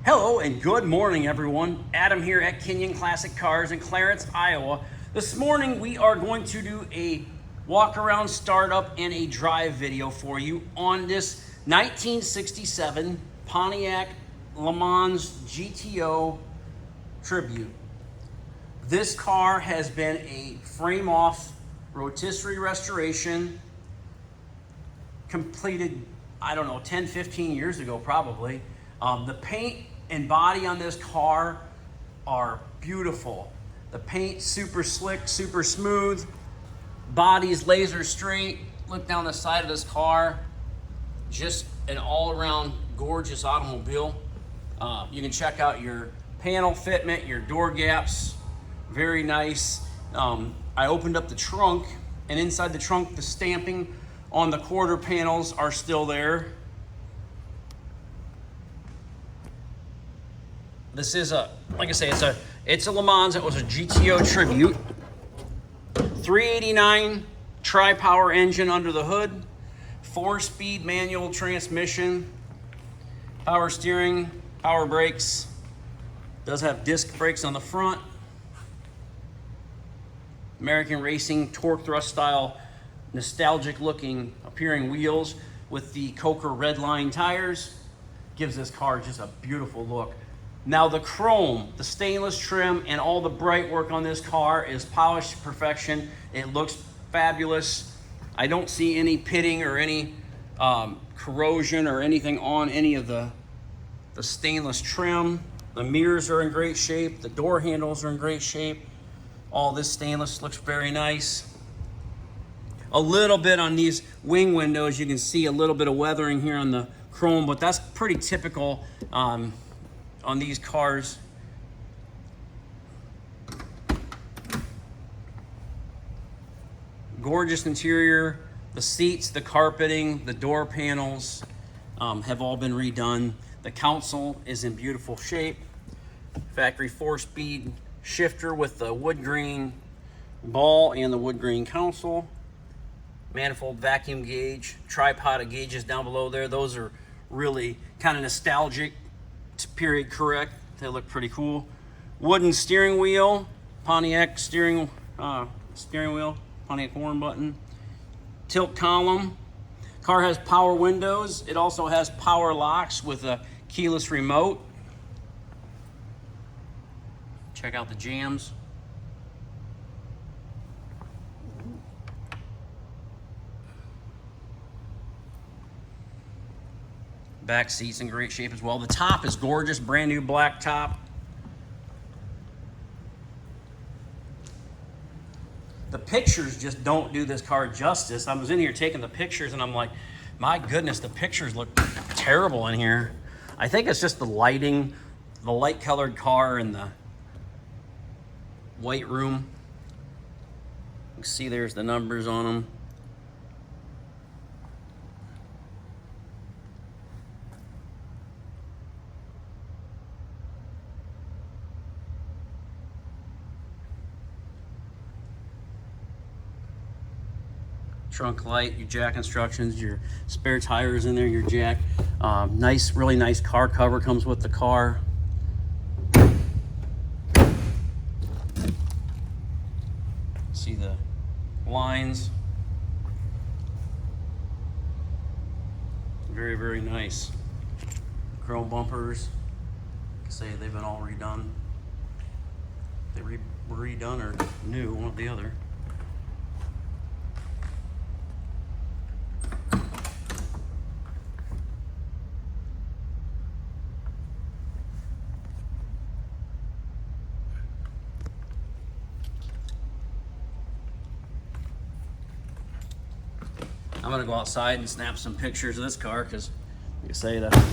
Hello and good morning, everyone. Adam here at Kinion Classic Cars in Clarence, Iowa. This morning we are going to do a walk around, startup, and a drive video for you on this 1967 Pontiac Le Mans GTO Tribute. This car has been a frame-off rotisserie restoration completed, I don't know, 10, 15 years ago probably. The paint and body on this car are beautiful. The paint super slick, super smooth. Body's laser straight. Look down the side of this car. Just an all-around gorgeous automobile. You can check out your panel fitment, your door gaps. Very nice. I opened up the trunk, and inside the trunk, the stamping on the quarter panels are still there. This is like I say, it's a Le Mans. It was a GTO Tribute. 389 tri-power engine under the hood. 4-speed manual transmission. Power steering, power brakes. Does have disc brakes on the front. American Racing torque thrust style, nostalgic looking appearing wheels with the Coker red line tires. Gives this car just a beautiful look. Now the chrome, the stainless trim, and all the bright work on this car is polished to perfection. It looks fabulous. I don't see any pitting or any corrosion or anything on any of the stainless trim. The mirrors are in great shape. The door handles are in great shape. All this stainless looks very nice. A little bit on these wing windows, you can see a little bit of weathering here on the chrome, but that's pretty typical on these cars. Gorgeous interior. The seats, the carpeting, the door panels have all been redone. The console is in beautiful shape. Factory 4-speed shifter with the wood grain ball and the wood grain console. Manifold vacuum gauge, tripod of gauges down below there. Those are really kind of nostalgic, period correct. They look pretty cool. Wooden steering wheel, Pontiac steering wheel, Pontiac horn button. Tilt column. Car has power windows. It also has power locks with a keyless remote. Check out the jams. Back seats in great shape as well. The top is gorgeous, brand new black top. The pictures just don't do this car justice. I was in here taking the pictures and I'm like, my goodness, the pictures look terrible in here. I think it's just the lighting, the light colored car and the white room. You can see there's the numbers on them. Trunk light, your jack instructions, your spare tires in there, your jack. Nice, really nice car cover comes with the car. See the lines. Very, very nice. Chrome bumpers. Say they've been all redone. They were redone or new, one or the other. I'm gonna go outside and snap some pictures of this car because, like I say, the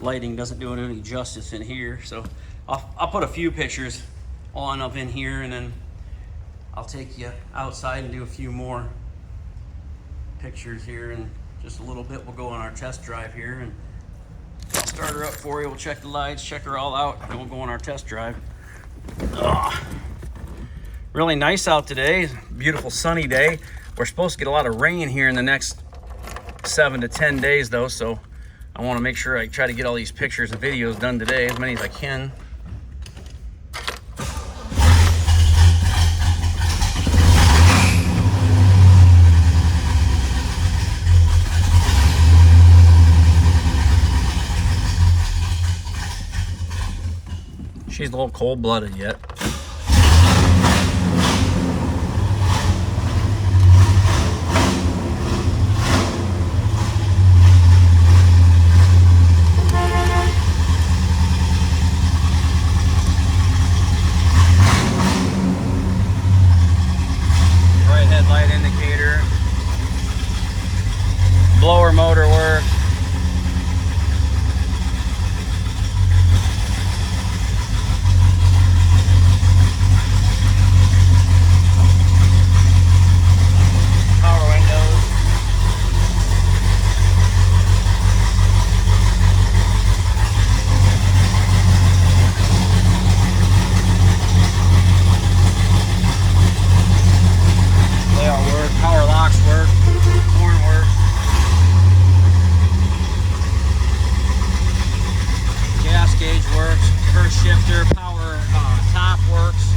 lighting doesn't do it any justice in here. So I'll put a few pictures on up in here, and then I'll take you outside and do a few more pictures here in just a little bit. We'll go on our test drive here, and I'll start her up for you. We'll check the lights, check her all out, and we'll go on our test drive. Really nice out today. Beautiful sunny day. We're supposed to get a lot of rain here in the next 7 to 10 days though, so I want to make sure I try to get all these pictures and videos done today, as many as I can. She's a little cold-blooded yet. Right headlight indicator. Blower motor work. Shifter, power top works.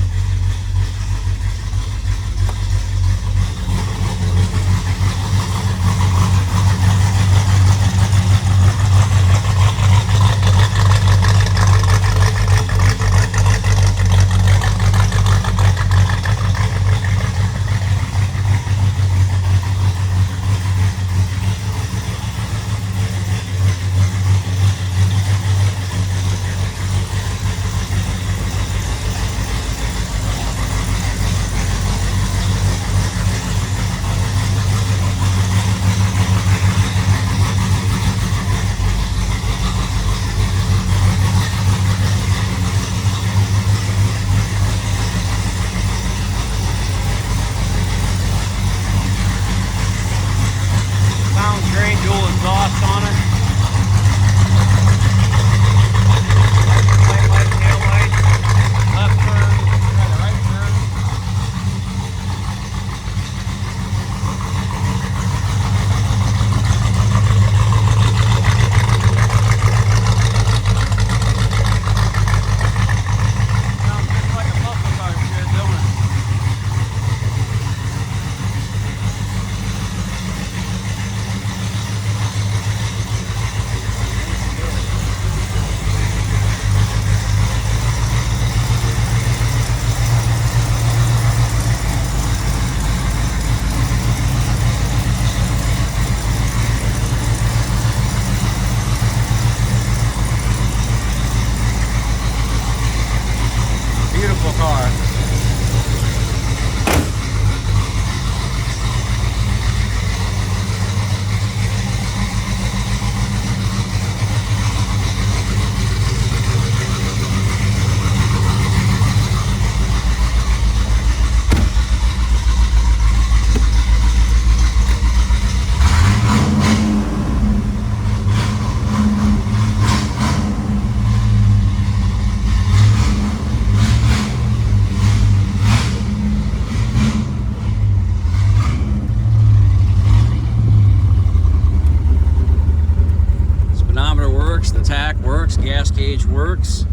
The tach works, gas gauge works.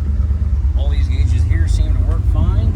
All these gauges here seem to work fine.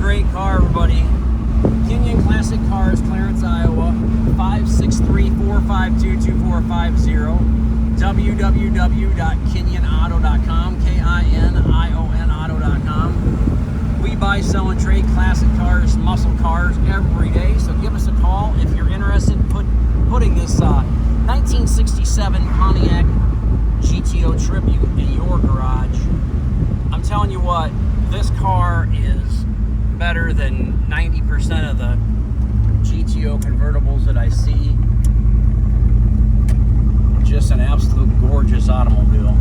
great car, everybody. Kinion Classic Cars, Clarence, Iowa, 563-452-2450. www.kinionauto.com, KINION auto.com. We buy, sell, and trade classic cars, muscle cars every day. So give us a call if you're interested in putting this 1967 Pontiac GTO Tribute in your garage. I'm telling you what, this car is better than 90% of the GTO convertibles that I see. Just an absolute gorgeous automobile.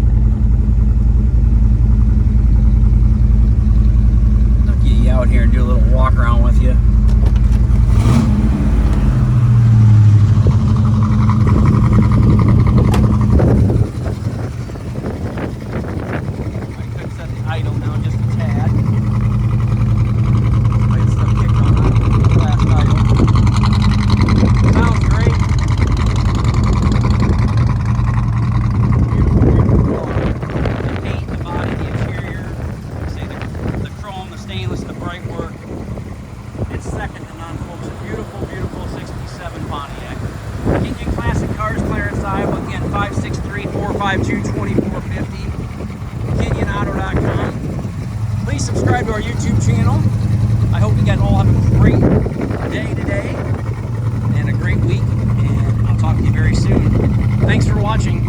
I'll get you out here and do a little walk around with you. I could set the idle now just a tad. Lights stuff kicked on last idle. Sounds great. Beautiful, beautiful car. The paint, the body, the interior, like I say, the chrome, the stainless, the bright work. It's second to none, folks. A beautiful, beautiful 67 Pontiac. Kinion Classic Cars, Clarence, Iowa. Again, 563-452-2450. KinionAuto.com. Please subscribe to our YouTube channel. I hope you guys all have a great day today and a great week. And I'll talk to you very soon. Thanks for watching.